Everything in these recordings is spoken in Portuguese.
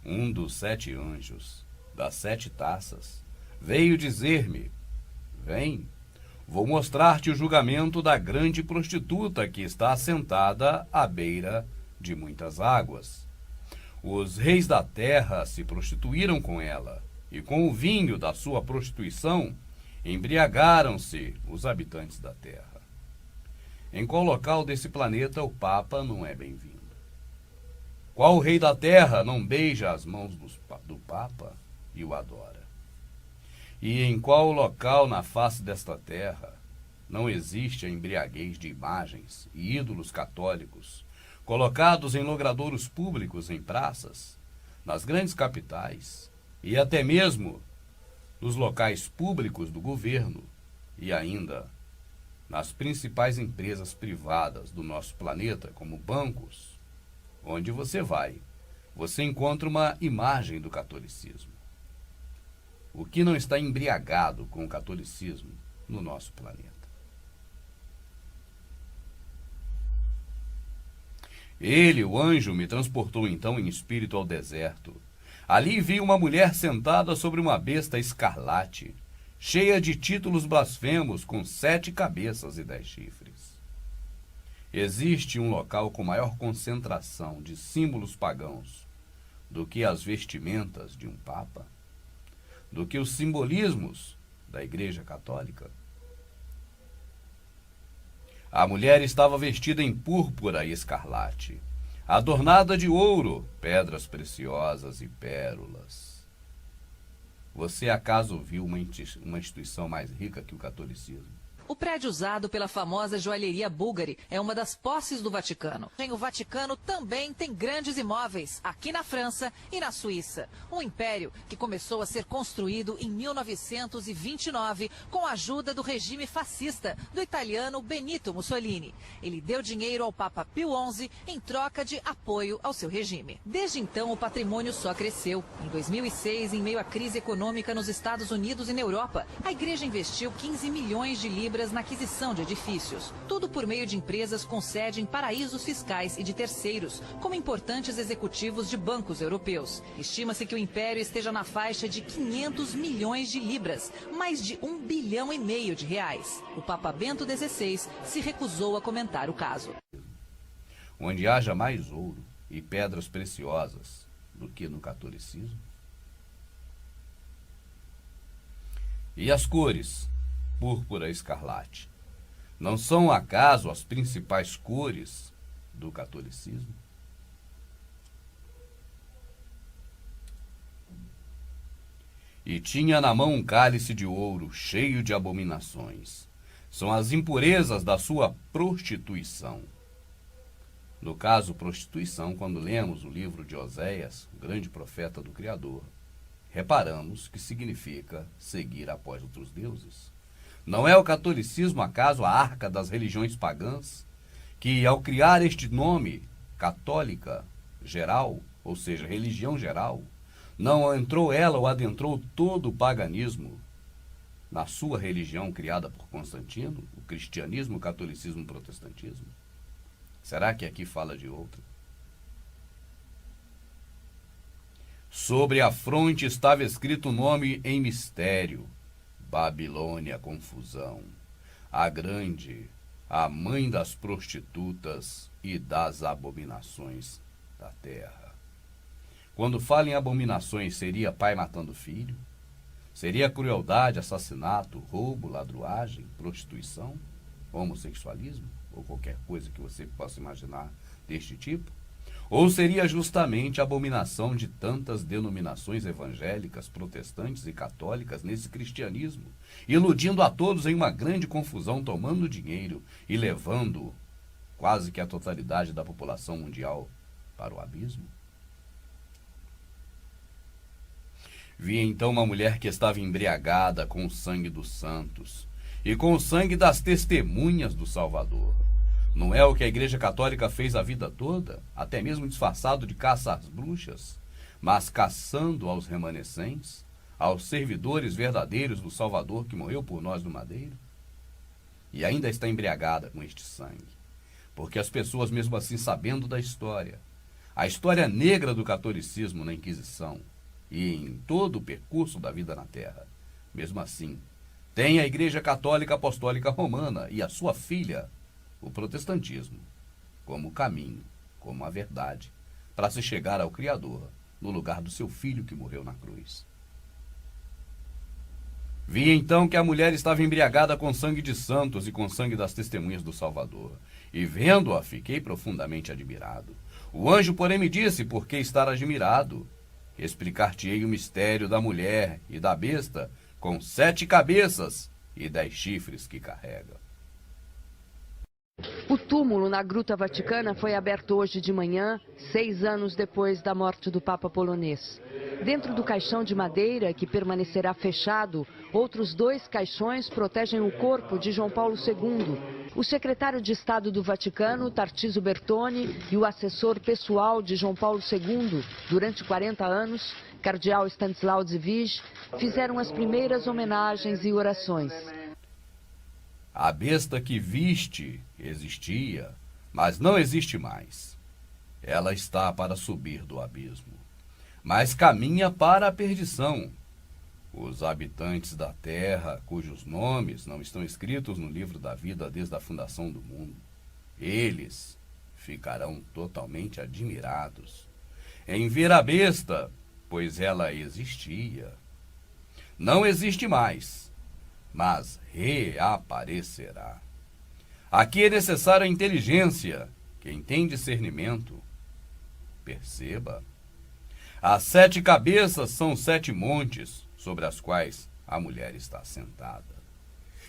Um dos 7 anjos, das 7 taças, veio dizer-me: vem, vou mostrar-te o julgamento da grande prostituta que está assentada à beira de muitas águas. Os reis da terra se prostituíram com ela, e com o vinho da sua prostituição embriagaram-se os habitantes da terra. Em qual local desse planeta o Papa não é bem-vindo? Qual rei da terra não beija as mãos do Papa e o adora? E em qual local na face desta terra não existe a embriaguez de imagens e ídolos católicos colocados em logradouros públicos em praças, nas grandes capitais e até mesmo nos locais públicos do governo e ainda nas principais empresas privadas do nosso planeta, como bancos? Onde você vai, você encontra uma imagem do catolicismo. O que não está embriagado com o catolicismo no nosso planeta? Ele, o anjo, me transportou então em espírito ao deserto. Ali vi uma mulher sentada sobre uma besta escarlate, cheia de títulos blasfemos, com 7 cabeças e 10 chifres. Existe um local com maior concentração de símbolos pagãos do que as vestimentas de um papa? Do que os simbolismos da Igreja Católica? A mulher estava vestida em púrpura e escarlate, adornada de ouro, pedras preciosas e pérolas. Você acaso viu uma instituição mais rica que o catolicismo? O prédio usado pela famosa joalheria Bulgari é uma das posses do Vaticano. O Vaticano também tem grandes imóveis, aqui na França e na Suíça. Um império que começou a ser construído em 1929 com a ajuda do regime fascista do italiano Benito Mussolini. Ele deu dinheiro ao Papa Pio XI em troca de apoio ao seu regime. Desde então, o patrimônio só cresceu. Em 2006, em meio à crise econômica nos Estados Unidos e na Europa, a igreja investiu 15 milhões de libras na aquisição de edifícios. Tudo por meio de empresas com sede em paraísos fiscais e de terceiros, como importantes executivos de bancos europeus. Estima-se que o império esteja na faixa de 500 milhões de libras, mais de 1,5 bilhão de reais. O Papa Bento XVI se recusou a comentar o caso. Onde haja mais ouro e pedras preciosas do que no catolicismo? E as cores? Púrpura e escarlate, não são acaso as principais cores do catolicismo? E tinha na mão um cálice de ouro cheio de abominações. São as impurezas da sua prostituição. No caso, prostituição, quando lemos o livro de Oséias, o grande profeta do Criador, reparamos que significa seguir após outros deuses. Não é o catolicismo, acaso, a arca das religiões pagãs, que, ao criar este nome, católica geral, ou seja, religião geral, não entrou ela ou adentrou todo o paganismo na sua religião criada por Constantino, o cristianismo, o catolicismo, o protestantismo? Será que aqui fala de outra? Sobre a fronte estava escrito o nome em mistério: Babilônia, confusão, a grande, a mãe das prostitutas e das abominações da terra. Quando fala em abominações, seria pai matando filho? Seria crueldade, assassinato, roubo, ladruagem, prostituição, homossexualismo ou qualquer coisa que você possa imaginar deste tipo? Ou seria justamente a abominação de tantas denominações evangélicas, protestantes e católicas nesse cristianismo, iludindo a todos em uma grande confusão, tomando dinheiro e levando quase que a totalidade da população mundial para o abismo? Vi então uma mulher que estava embriagada com o sangue dos santos e com o sangue das testemunhas do Salvador. Não é o que a Igreja Católica fez a vida toda, até mesmo disfarçado de caça às bruxas, mas caçando aos remanescentes, aos servidores verdadeiros do Salvador que morreu por nós no madeiro? E ainda está embriagada com este sangue, porque as pessoas, mesmo assim, sabendo da história, a história negra do catolicismo na Inquisição e em todo o percurso da vida na Terra. Mesmo assim, tem a Igreja Católica Apostólica Romana e a sua filha, o protestantismo, como caminho, como a verdade, para se chegar ao Criador, no lugar do seu filho que morreu na cruz. Vi então que a mulher estava embriagada com sangue de santos e com sangue das testemunhas do Salvador. E vendo-a, fiquei profundamente admirado. O anjo, porém, me disse: por que estar admirado? Explicar-te-ei o mistério da mulher e da besta, com 7 cabeças e 10 chifres que carrega. O túmulo na Gruta Vaticana foi aberto hoje de manhã, 6 anos depois da morte do Papa polonês. Dentro do caixão de madeira, que permanecerá fechado, outros 2 caixões protegem o corpo de João Paulo II. O secretário de Estado do Vaticano, Tarcísio Bertone, e o assessor pessoal de João Paulo II, durante 40 anos, cardeal Stanislau Dziwisz, fizeram as primeiras homenagens e orações. A besta que viste existia, mas não existe mais. Ela está para subir do abismo, mas caminha para a perdição. Os habitantes da terra, cujos nomes não estão escritos no livro da vida desde a fundação do mundo, eles ficarão totalmente admirados em ver a besta, pois ela existia. Não existe mais, mas reaparecerá. Aqui é necessária a inteligência. Quem tem discernimento, perceba. As 7 cabeças são 7 montes sobre as quais a mulher está sentada.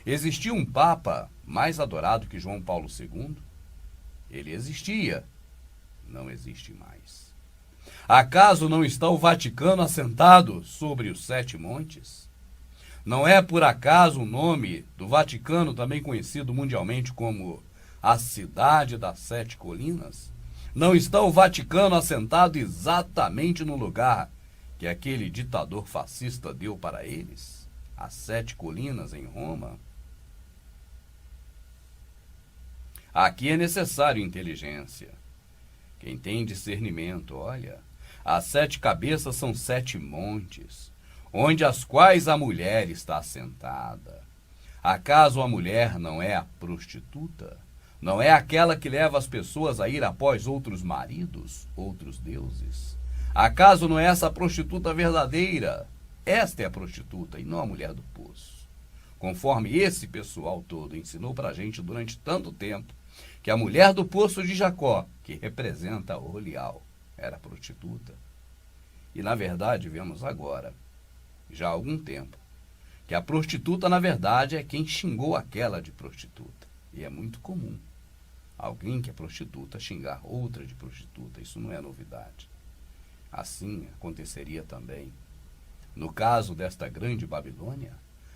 Existia um Papa mais adorado que João Paulo II? Ele existia, não existe mais. Acaso não está o Vaticano assentado sobre os 7 montes? Não é por acaso o nome do Vaticano também conhecido mundialmente como a Cidade das 7 Colinas? Não está o Vaticano assentado exatamente no lugar que aquele ditador fascista deu para eles? As 7 colinas em Roma? Aqui é necessário inteligência. Quem tem discernimento, olha, as 7 cabeças são 7 montes, onde as quais a mulher está assentada. Acaso a mulher não é a prostituta? Não é aquela que leva as pessoas a ir após outros maridos, outros deuses? Acaso não é essa a prostituta verdadeira? Esta é a prostituta e não a mulher do poço. Conforme esse pessoal todo ensinou para a gente durante tanto tempo, que a mulher do poço de Jacó, que representa o Olial, era prostituta. E na verdade vemos agora, já há algum tempo, que a prostituta na verdade é quem xingou aquela de prostituta. E é muito comum alguém que é prostituta xingar outra de prostituta. Isso não é novidade. Assim aconteceria também no caso desta grande Babilônia,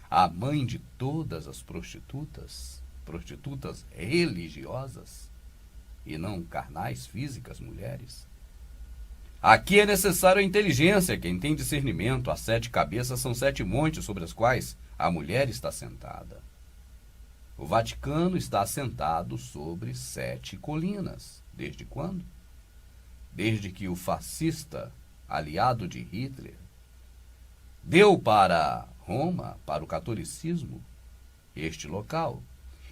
a mãe de todas as prostitutas, prostitutas religiosas e não carnais, físicas, mulheres. Aqui é necessário a inteligência. Quem tem discernimento, as 7 cabeças são 7 montes sobre as quais a mulher está sentada. O Vaticano está assentado sobre 7 colinas. Desde quando? Desde que o fascista, aliado de Hitler, deu para Roma, para o catolicismo, este local.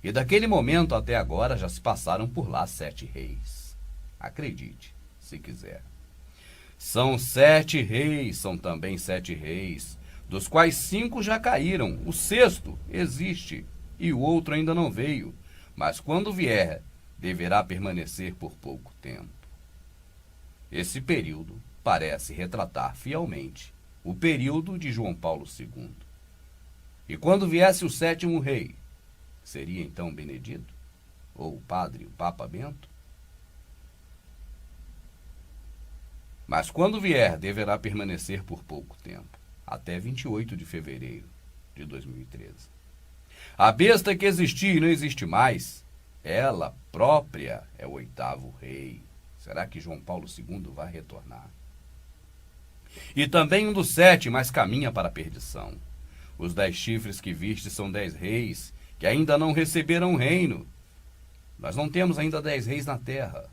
E daquele momento até agora já se passaram por lá 7 reis. Acredite, se quiser. São 7 reis, são também 7 reis, dos quais 5 já caíram. O 6º existe e o outro ainda não veio, mas quando vier, deverá permanecer por pouco tempo. Esse período parece retratar fielmente o período de João Paulo II. E quando viesse o 7º rei, seria então Benedito? Ou o padre, o Papa Bento? Mas quando vier, deverá permanecer por pouco tempo, até 28 de fevereiro de 2013. A besta que existia e não existe mais, ela própria é o 8º rei. Será que João Paulo II vai retornar? E também um dos 7, mas caminha para a perdição. Os 10 chifres que viste são 10 reis, que ainda não receberam o reino. Nós não temos ainda 10 reis na terra.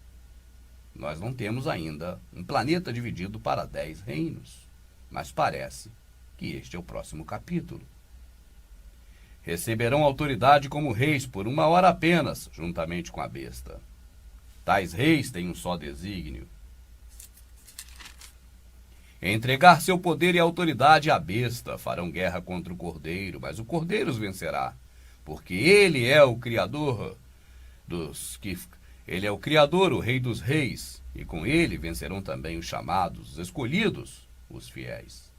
nós não temos ainda um planeta dividido para 10 reinos, mas parece que este é o próximo capítulo. Receberão autoridade como reis por 1 hora apenas, juntamente com a besta. Tais reis têm um só desígnio: entregar seu poder e autoridade à besta. Farão guerra contra o Cordeiro, mas o Cordeiro os vencerá, porque ele é o Criador ele é o Criador, o Rei dos Reis, e com ele vencerão também os chamados, os escolhidos, os fiéis.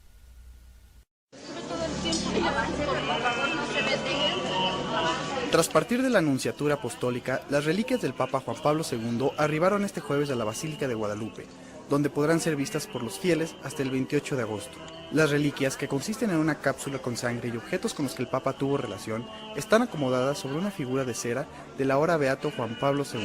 Tras partir de la Anunciatura Apostólica, las reliquias del Papa Juan Pablo II arribaron este jueves a la Basílica de Guadalupe, donde podrán ser vistas por los fieles hasta el 28 de agosto. Las reliquias, que consisten en una cápsula con sangre y objetos con los que el Papa tuvo relación, están acomodadas sobre una figura de cera del ahora beato Juan Pablo II.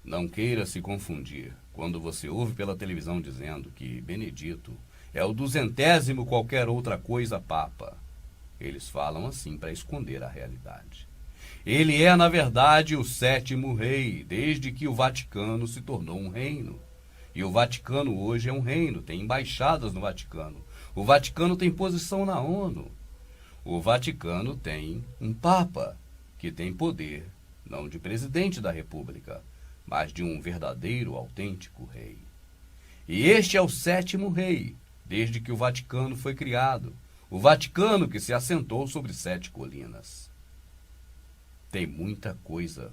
Não queira se confundir quando você ouve pela televisão dizendo que Benedito é o 200º qualquer outra coisa Papa. Eles falam assim para esconder a realidade. Ele é, na verdade, o 7º rei, desde que o Vaticano se tornou um reino. E o Vaticano hoje é um reino, tem embaixadas no Vaticano. O Vaticano tem posição na ONU. O Vaticano tem um Papa, que tem poder, não de presidente da República, mas de um verdadeiro, autêntico rei. E este é o 7º rei, desde que o Vaticano foi criado. O Vaticano que se assentou sobre 7 colinas. Tem muita coisa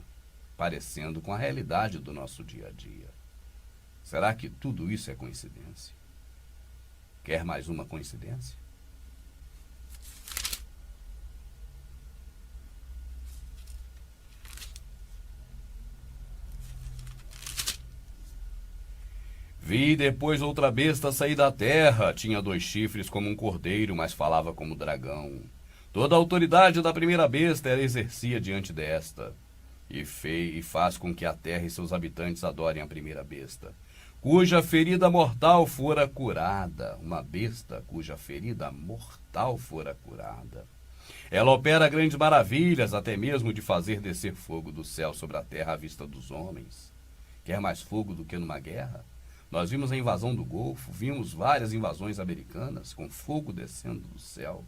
parecendo com a realidade do nosso dia a dia. Será que tudo isso é coincidência? Quer mais uma coincidência? Vi depois outra besta sair da terra. Tinha 2 chifres como um cordeiro, mas falava como dragão. Toda a autoridade da primeira besta ela exercia diante desta, e faz com que a terra e seus habitantes adorem a primeira besta, cuja ferida mortal fora curada. Uma besta cuja ferida mortal fora curada. Ela opera grandes maravilhas, até mesmo de fazer descer fogo do céu sobre a terra à vista dos homens. Quer mais fogo do que numa guerra? Nós vimos a invasão do Golfo, vimos várias invasões americanas com fogo descendo do céu.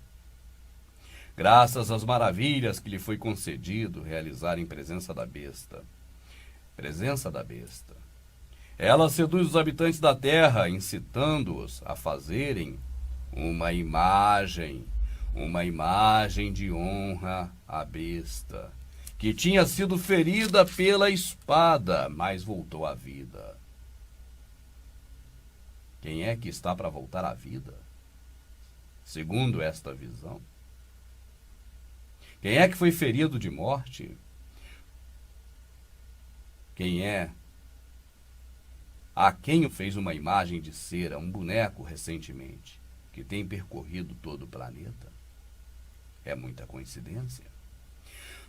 Graças às maravilhas que lhe foi concedido realizar em presença da besta. Ela seduz os habitantes da terra, incitando-os a fazerem uma imagem de honra à besta, que tinha sido ferida pela espada, mas voltou à vida. Quem é que está para voltar à vida? Segundo esta visão. Quem é que foi ferido de morte? Quem é a quem fez uma imagem de cera, um boneco recentemente, que tem percorrido todo o planeta? É muita coincidência.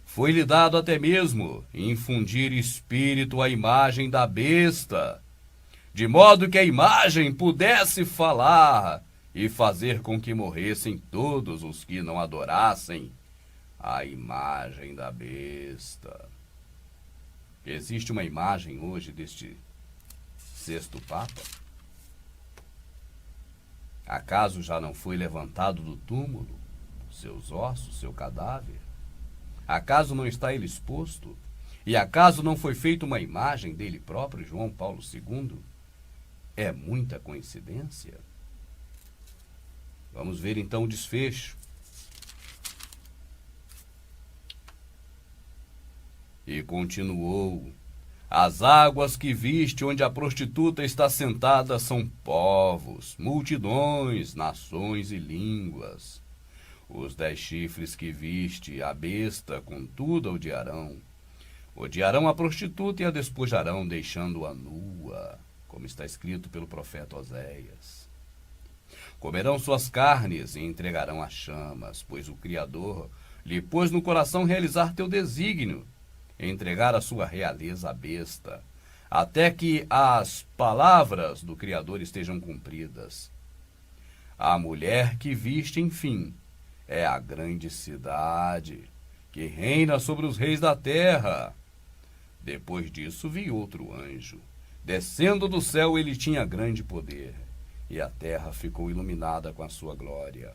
Foi-lhe dado até mesmo infundir espírito à imagem da besta, de modo que a imagem pudesse falar e fazer com que morressem todos os que não adorassem a imagem da besta. Existe uma imagem hoje deste 6º Papa? Acaso já não foi levantado do túmulo seus ossos, seu cadáver? Acaso não está ele exposto? E acaso não foi feita uma imagem dele próprio, João Paulo II? É muita coincidência? Vamos ver então o desfecho. E continuou: as águas que viste onde a prostituta está sentada são povos, multidões, nações e línguas. Os 10 chifres que viste, a besta, contudo, odiarão. Odiarão a prostituta e a despojarão, deixando-a nua, como está escrito pelo profeta Oséias. Comerão suas carnes e entregarão às chamas, pois o Criador lhe pôs no coração realizar teu desígnio, entregar a sua realeza à besta, até que as palavras do Criador estejam cumpridas. A mulher que viste, enfim, é a grande cidade que reina sobre os reis da terra. Depois disso vi outro anjo. Descendo do céu, ele tinha grande poder, e a terra ficou iluminada com a sua glória.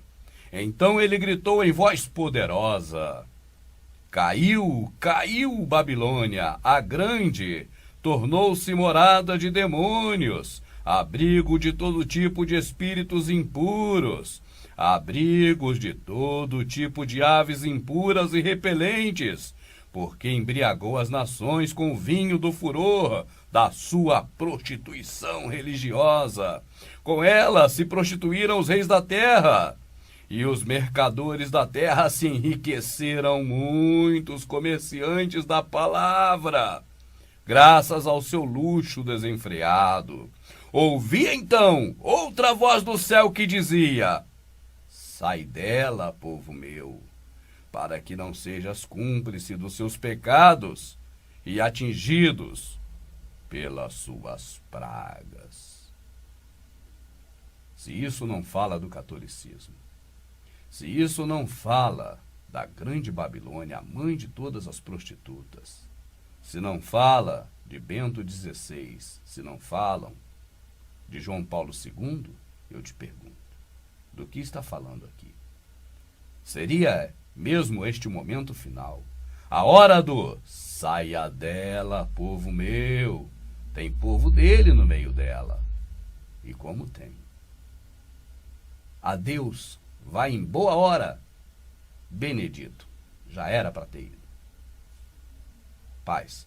Então ele gritou em voz poderosa: Caiu, caiu Babilônia, a grande, tornou-se morada de demônios, abrigo de todo tipo de espíritos impuros, abrigos de todo tipo de aves impuras e repelentes, porque embriagou as nações com o vinho do furor da sua prostituição religiosa. Com ela se prostituíram os reis da terra, e os mercadores da terra se enriqueceram muitos comerciantes da palavra, graças ao seu luxo desenfreado. Ouvi então outra voz do céu que dizia: Sai dela, povo meu, para que não sejas cúmplice dos seus pecados e atingidos pelas suas pragas. Se isso não fala do catolicismo, se isso não fala da grande Babilônia, a mãe de todas as prostitutas, se não fala de Bento XVI, se não falam de João Paulo II, eu te pergunto, do que está falando aqui? Seria mesmo este o momento final, a hora do saia dela, povo meu? Tem povo dele no meio dela. E como tem? Adeus, vai em boa hora. Benedito, já era para ter ido. Paz.